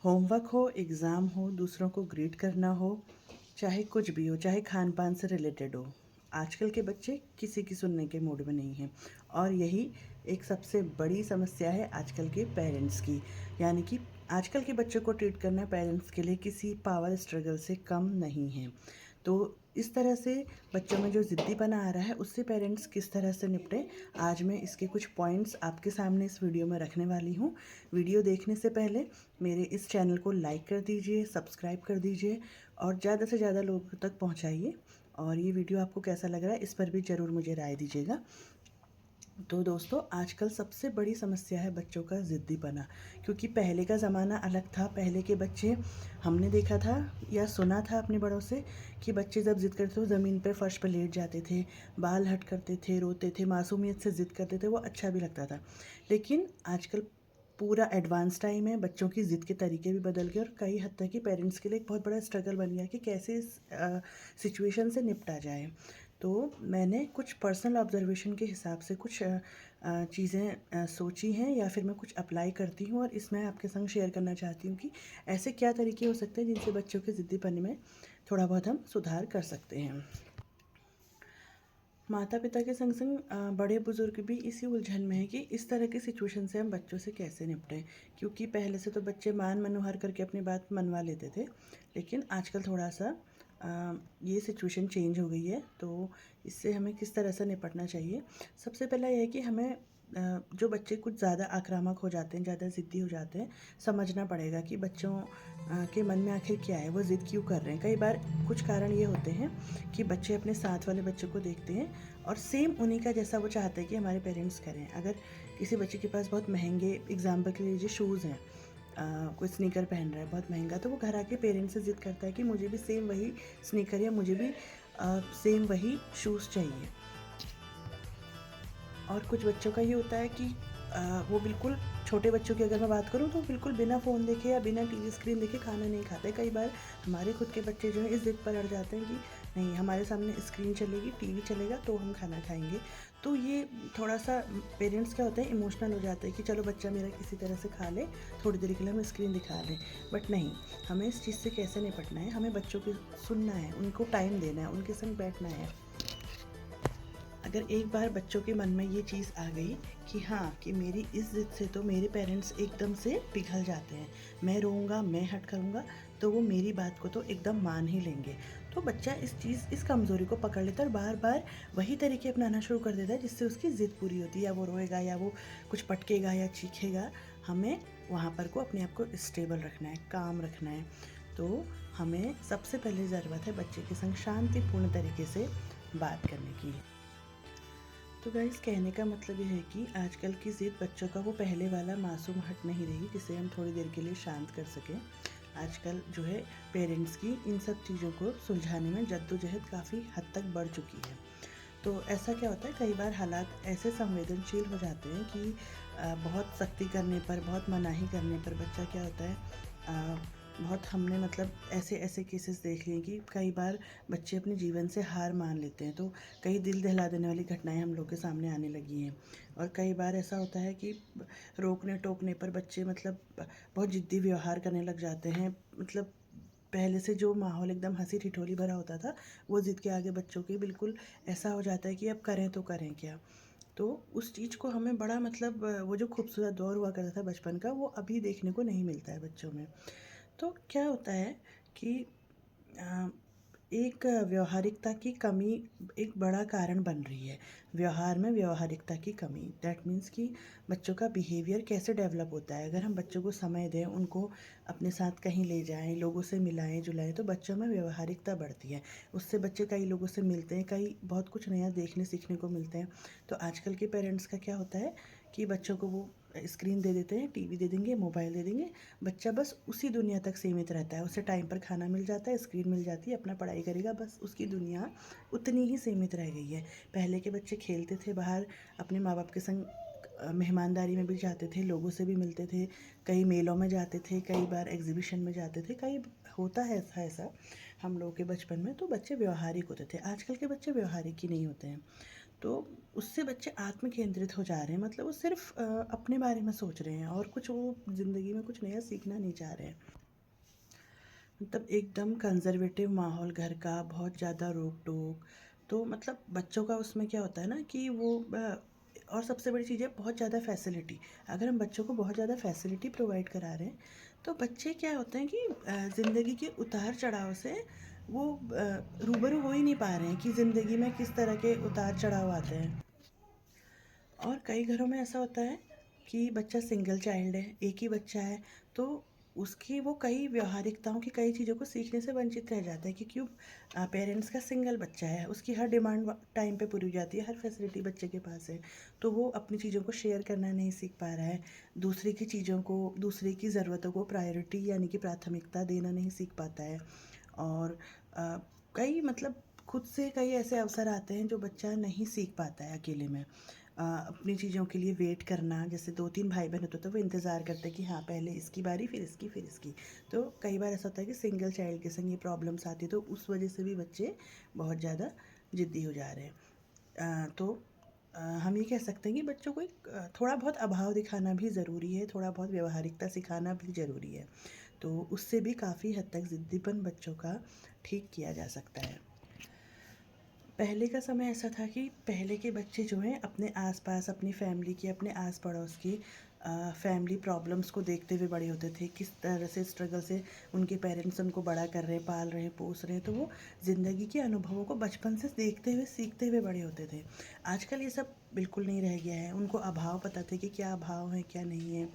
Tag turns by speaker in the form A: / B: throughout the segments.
A: Homework हो, exam हो, दूसरों को ग्रीट करना हो, चाहे कुछ भी हो, चाहे खान-पान से रिलेटेड हो, आजकल के बच्चे किसी की सुनने के मूड में नहीं हैं। और यही एक सबसे बड़ी समस्या है आजकल के पेरेंट्स की। यानी कि आजकल के बच्चों को ट्रीट करना पेरेंट्स के लिए किसी पावर स्ट्रगल से कम नहीं है। तो इस तरह से बच्चों में जो ज़िद्दीपना आ रहा है, उससे पेरेंट्स किस तरह से निपटें, आज मैं इसके कुछ पॉइंट्स आपके सामने इस वीडियो में रखने वाली हूँ। वीडियो देखने से पहले मेरे इस चैनल को लाइक कर दीजिए, सब्सक्राइब कर दीजिए और ज़्यादा से ज़्यादा लोगों तक पहुँचाइए। और ये वीडियो आपको कैसा लग रहा है, इस पर भी ज़रूर मुझे राय दीजिएगा। तो दोस्तों, आजकल सबसे बड़ी समस्या है बच्चों का ज़िद्दीपना। क्योंकि पहले का ज़माना अलग था। पहले के बच्चे, हमने देखा था या सुना था अपने बड़ों से कि बच्चे जब ज़िद करते तो ज़मीन पर फर्श पर लेट जाते थे, बाल हट करते थे, रोते थे, मासूमियत से ज़िद करते थे, वो अच्छा भी लगता था। लेकिन आजकल पूरा एडवांस टाइम है, बच्चों की ज़िद के तरीके भी बदल गए और कई हद तक कि पेरेंट्स के लिए एक बहुत बड़ा स्ट्रगल बन गया कि कैसे इस सिचुएशन से निपटा जाए। तो मैंने कुछ पर्सनल ऑब्जर्वेशन के हिसाब से कुछ चीज़ें सोची हैं या फिर मैं कुछ अप्लाई करती हूँ और इसमें आपके संग शेयर करना चाहती हूँ कि ऐसे क्या तरीके हो सकते हैं जिनसे बच्चों के ज़िद्दीपन में थोड़ा बहुत हम सुधार कर सकते हैं। माता पिता के संग संग बड़े बुज़ुर्ग भी इसी उलझन में है कि इस तरह की सिचुएशन से हम बच्चों से कैसे निपटें। क्योंकि पहले से तो बच्चे मान मनोहर करके अपनी बात मनवा लेते थे, लेकिन आजकल थोड़ा सा ये सिचुएशन चेंज हो गई है। तो इससे हमें किस तरह से निपटना चाहिए। सबसे पहला यह है कि हमें जो बच्चे कुछ ज़्यादा आक्रामक हो जाते हैं, ज़्यादा ज़िद्दी हो जाते हैं, समझना पड़ेगा कि बच्चों के मन में आखिर क्या है, वो ज़िद क्यों कर रहे हैं। कई बार कुछ कारण ये होते हैं कि बच्चे अपने साथ वाले बच्चों को देखते हैं और सेम उन्हीं का जैसा वो चाहते हैं कि हमारे पेरेंट्स करें। अगर किसी बच्चे के पास बहुत महंगे, एग्जाम्पल के लिए लीजिए, शूज़ हैं, कोई स्नीकर पहन रहा है बहुत महंगा, तो वो घर आके पेरेंट्स से ज़िद करता है कि मुझे भी सेम वही स्नीकर या मुझे भी सेम वही शूज़ चाहिए। और कुछ बच्चों का ये होता है कि वो बिल्कुल, छोटे बच्चों की अगर मैं बात करूँ तो बिल्कुल बिना फ़ोन देखे या बिना टीवी स्क्रीन देखे खाना नहीं खाते। कई बार हमारे खुद के बच्चे जो हैं इस ज़िद पर अड़ जाते हैं कि नहीं, हमारे सामने स्क्रीन चलेगी, टीवी चलेगा तो हम खाना खाएँगे। तो ये थोड़ा-सा पेरेंट्स क्या होता है, इमोशनल हो जाते हैं कि चलो बच्चा मेरा किसी तरह से खा ले, थोड़ी देर के लिए हम स्क्रीन दिखा दें। बट नहीं, हमें इस चीज़ से कैसे निपटना है, हमें बच्चों की सुनना है, उनको टाइम देना है, उनके संग बैठना है। अगर एक बार बच्चों के मन में ये चीज़ आ गई कि हाँ, कि मेरी इस ज़िद से तो मेरे पेरेंट्स एकदम से पिघल जाते हैं, मैं रोऊँगा, मैं हट करूँगा, तो वो मेरी बात को तो एकदम मान ही लेंगे। तो बच्चा इस कमज़ोरी को पकड़ लेता है और बार-बार वही तरीके अपनाना शुरू कर देता है जिससे उसकी ज़िद पूरी होती है। या वो रोएगा या वो कुछ पटकेगा या चीखेगा, हमें वहाँ पर को अपने आप को स्टेबल रखना है, काम रखना है। तो हमें सबसे पहले ज़रूरत है बच्चे के संग शांतिपूर्ण तरीके से बात करने की। तो गाइस, कहने का मतलब ये है कि आजकल की ज़िद बच्चों का वो पहले वाला मासूम हट नहीं रही जिसे हम थोड़ी देर के लिए शांत कर सकें। आजकल जो है पेरेंट्स की इन सब चीज़ों को सुलझाने में जद्दोजहद काफ़ी हद तक बढ़ चुकी है। तो ऐसा क्या होता है, कई बार हालात ऐसे संवेदनशील हो जाते हैं कि बहुत सख्ती करने पर, बहुत मनाही करने पर बच्चा क्या होता है, बहुत हमने मतलब ऐसे ऐसे केसेस देख लिए कि कई बार बच्चे अपने जीवन से हार मान लेते हैं। तो कई दिल दहला देने वाली घटनाएं हम लोग के सामने आने लगी हैं। और कई बार ऐसा होता है कि रोकने टोकने पर बच्चे मतलब बहुत ज़िद्दी व्यवहार करने लग जाते हैं। मतलब पहले से जो माहौल एकदम हंसी ठिठोली भरा होता था, वो ज़िद के आगे बच्चों के बिल्कुल ऐसा हो जाता है कि अब करें तो करें क्या। तो उस चीज़ को हमें बड़ा मतलब वो जो खूबसूरत दौर हुआ करता था बचपन का, वो अभी देखने को नहीं मिलता है बच्चों में। तो क्या होता है कि अ, एक व्यावहारिकता की कमी एक बड़ा कारण बन रही है। व्यवहार में व्यावहारिकता की कमी, दैट मीन्स कि बच्चों का बिहेवियर कैसे डेवलप होता है। अगर हम बच्चों को समय दें, उनको अपने साथ कहीं ले जाएं, लोगों से मिलाएं जुलाएं, तो बच्चों में व्यावहारिकता बढ़ती है। उससे बच्चे कई लोगों से मिलते हैं, कई बहुत कुछ नया देखने सीखने को मिलते हैं। तो आजकल के पेरेंट्स का क्या होता है कि बच्चों को वो स्क्रीन दे देते हैं, टीवी दे देंगे, मोबाइल दे देंगे, बच्चा बस उसी दुनिया तक सीमित रहता है। उसे टाइम पर खाना मिल जाता है, स्क्रीन मिल जाती है, अपना पढ़ाई करेगा, बस उसकी दुनिया उतनी ही सीमित रह गई है। पहले के बच्चे खेलते थे बाहर, अपने माँ बाप के संग मेहमानदारी में भी जाते थे, लोगों से भी मिलते थे, कई मेलों में जाते थे, कई बार एग्जीबिशन में जाते थे, कई होता है ऐसा हम लोगों के बचपन में। तो बच्चे व्यवहारिक होते थे। आजकल के बच्चे व्यवहारिक ही नहीं होते हैं। तो उससे बच्चे आत्म केंद्रित हो जा रहे हैं, मतलब वो सिर्फ अपने बारे में सोच रहे हैं और कुछ वो ज़िंदगी में कुछ नया सीखना नहीं चाह रहे हैं। मतलब एकदम कंज़र्वेटिव माहौल घर का, बहुत ज़्यादा रोक-टोक, तो मतलब बच्चों का उसमें क्या होता है ना कि वो और सबसे बड़ी चीज़ है बहुत ज़्यादा फैसिलिटी। अगर हम बच्चों को बहुत ज़्यादा फैसिलिटी प्रोवाइड करा रहे हैं, तो बच्चे क्या होते हैं कि ज़िंदगी के उतार-चढ़ाव से वो रूबरू हो ही नहीं पा रहे हैं कि ज़िंदगी में किस तरह के उतार-चढ़ाव आते हैं। और कई घरों में ऐसा होता है कि बच्चा सिंगल चाइल्ड है, एक ही बच्चा है, तो उसकी वो कई व्यावहारिकताओं की कई चीज़ों को सीखने से वंचित रह जाता है, क्योंकि पेरेंट्स का सिंगल बच्चा है, उसकी हर डिमांड टाइम पे पूरी हो जाती है, हर फैसिलिटी बच्चे के पास है, तो वो अपनी चीज़ों को शेयर करना नहीं सीख पा रहा है, दूसरे की चीज़ों को, दूसरे की ज़रूरतों को प्रायोरिटी यानी कि प्राथमिकता देना नहीं सीख पाता है। और अ, कई मतलब खुद से कई ऐसे अवसर आते हैं जो बच्चा नहीं सीख पाता है अकेले में। अपनी चीज़ों के लिए वेट करना, जैसे 2-3 भाई-बहन होते हैं तो वो इंतज़ार करते हैं कि हाँ, पहले इसकी बारी फिर इसकी फिर इसकी। तो कई बार ऐसा होता है कि सिंगल चाइल्ड के संग ये प्रॉब्लम्स आती है, तो उस वजह से भी बच्चे बहुत ज़्यादा ज़िद्दी हो जा रहे हैं। तो हम ये कह सकते हैं कि बच्चों को एक थोड़ा बहुत अभाव दिखाना भी ज़रूरी है, थोड़ा बहुत व्यावहारिकता सिखाना भी ज़रूरी है। तो उससे भी काफ़ी हद तक ज़िद्दीपन बच्चों का ठीक किया जा सकता है। पहले का समय ऐसा था कि पहले के बच्चे जो हैं अपने आस-पास, अपनी फैमिली की, अपने आस-पड़ोस की फैमिली प्रॉब्लम्स को देखते हुए बड़े होते थे। किस तरह से स्ट्रगल से उनके पेरेंट्स उनको बड़ा कर रहे हैं, पाल रहे हैं, पोस रहे हैं, तो वो ज़िंदगी के अनुभवों को बचपन से देखते हुए, सीखते हुए बड़े होते थे। आजकल ये सब बिल्कुल नहीं रह गया है। उनको अभाव पता थे कि क्या अभाव है, क्या नहीं है,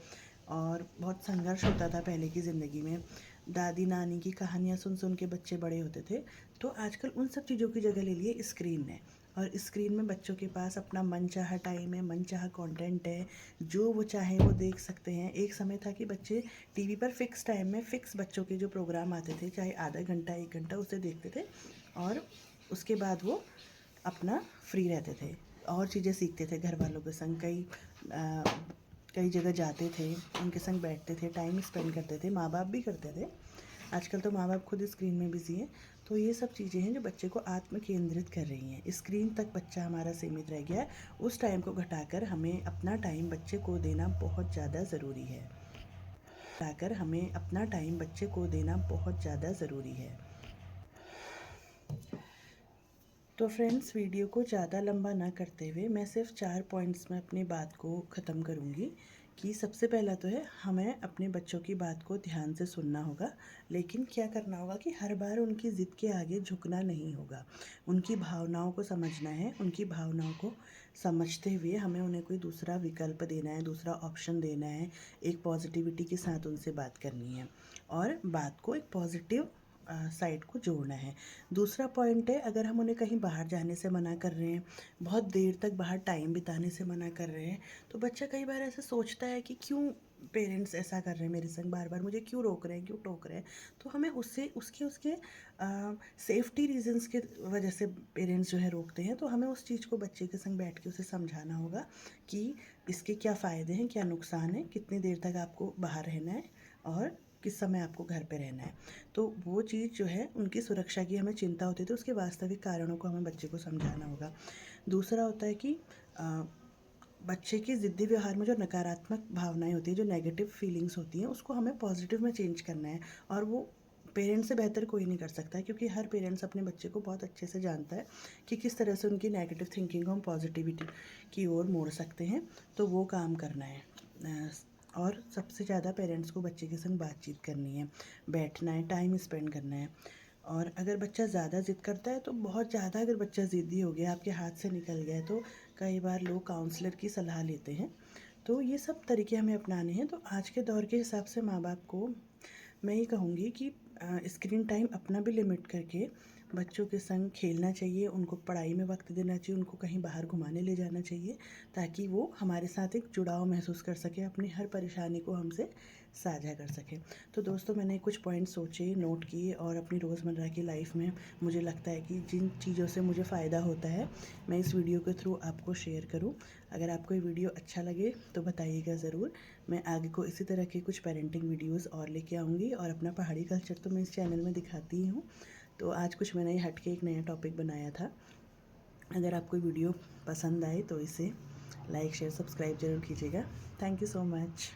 A: और बहुत संघर्ष होता था पहले की ज़िंदगी में। दादी नानी की कहानियाँ सुन सुन के बच्चे बड़े होते थे। तो आजकल उन सब चीज़ों की जगह ले लिए स्क्रीन ने, और स्क्रीन में बच्चों के पास अपना मनचाहा टाइम है, मनचाहा कंटेंट है, जो वो चाहें वो देख सकते हैं। एक समय था कि बच्चे टीवी पर फिक्स टाइम में फिक्स बच्चों के जो प्रोग्राम आते थे, चाहे आधा घंटा 1 घंटा, उसे देखते थे, और उसके बाद वो अपना फ्री रहते थे और चीज़ें सीखते थे घर वालों के संग। कई जगह जाते थे, उनके संग बैठते थे, टाइम स्पेंड करते थे, माँ बाप भी करते थे। आजकल तो माँ बाप खुद स्क्रीन में बिज़ी हैं। तो ये सब चीज़ें हैं जो बच्चे को आत्म केंद्रित कर रही हैं। स्क्रीन तक बच्चा हमारा सीमित रह गया है। उस टाइम को घटाकर हमें अपना टाइम बच्चे को देना बहुत ज़्यादा ज़रूरी है। तो फ्रेंड्स, वीडियो को ज़्यादा लंबा ना करते हुए मैं सिर्फ 4 पॉइंट्स में अपनी बात को ख़त्म करूँगी। कि सबसे पहला तो है, हमें अपने बच्चों की बात को ध्यान से सुनना होगा, लेकिन क्या करना होगा कि हर बार उनकी ज़िद के आगे झुकना नहीं होगा। उनकी भावनाओं को समझना है, उनकी भावनाओं को समझते हुए हमें उन्हें कोई दूसरा विकल्प देना है, दूसरा ऑप्शन देना है, एक पॉजिटिविटी के साथ उनसे बात करनी है, और बात को एक पॉजिटिव साइड को जोड़ना है। दूसरा पॉइंट है, अगर हम उन्हें कहीं बाहर जाने से मना कर रहे हैं, बहुत देर तक बाहर टाइम बिताने से मना कर रहे हैं, तो बच्चा कई बार ऐसा सोचता है कि क्यों पेरेंट्स ऐसा कर रहे हैं मेरे संग, बार बार मुझे क्यों रोक रहे हैं, क्यों टोक रहे हैं। तो हमें उससे उसके उसके सेफ्टी रीजंस के वजह से पेरेंट्स जो है रोकते हैं, तो हमें उस चीज़ को बच्चे के संग बैठ के उसे समझाना होगा कि इसके क्या फ़ायदे हैं, क्या नुकसान है, कितनी देर तक आपको बाहर रहना है, और किस समय आपको घर पे रहना है। तो वो चीज़ जो है, उनकी सुरक्षा की हमें चिंता होती है, तो उसके वास्तविक कारणों को हमें बच्चे को समझाना होगा। दूसरा होता है कि बच्चे के ज़िद्दी व्यवहार में जो नकारात्मक भावनाएं होती हैं, जो नेगेटिव फीलिंग्स होती हैं, उसको हमें पॉजिटिव में चेंज करना है, और वो पेरेंट्स से बेहतर कोई नहीं कर सकता है, क्योंकि हर पेरेंट्स अपने बच्चे को बहुत अच्छे से जानता है कि किस तरह से उनकी नेगेटिव थिंकिंग को हम पॉजिटिविटी की ओर मोड़ सकते हैं। तो वो काम करना है। और सबसे ज़्यादा पेरेंट्स को बच्चे के संग बातचीत करनी है, बैठना है, टाइम स्पेंड करना है। और अगर बच्चा ज़्यादा ज़िद करता है, तो बहुत ज़्यादा अगर बच्चा ज़िद्दी हो गया, आपके हाथ से निकल गया है, तो कई बार लोग काउंसलर की सलाह लेते हैं। तो ये सब तरीके हमें अपनाने हैं। तो आज के दौर के हिसाब से माँ बाप को मैं ये कहूँगी कि स्क्रीन टाइम अपना भी लिमिट करके बच्चों के संग खेलना चाहिए, उनको पढ़ाई में वक्त देना चाहिए, उनको कहीं बाहर घुमाने ले जाना चाहिए, ताकि वो हमारे साथ एक जुड़ाव महसूस कर सके, अपनी हर परेशानी को हमसे साझा कर सकें। तो दोस्तों, मैंने कुछ पॉइंट सोचे, नोट किए, और अपनी रोज़मर्रा की लाइफ में मुझे लगता है कि जिन चीज़ों से मुझे फ़ायदा होता है, मैं इस वीडियो के थ्रू आपको शेयर करूं। अगर आपको ये वीडियो अच्छा लगे तो बताइएगा ज़रूर। मैं आगे को इसी तरह के कुछ पेरेंटिंग वीडियोस और लेके आऊँगी, और अपना पहाड़ी कल्चर तो मैं इस चैनल में दिखाती ही हूँ। तो आज कुछ मैंने हट के एक नया टॉपिक बनाया था। अगर आपको वीडियो पसंद आए तो इसे लाइक शेयर सब्सक्राइब जरूर कीजिएगा। Thank you so much.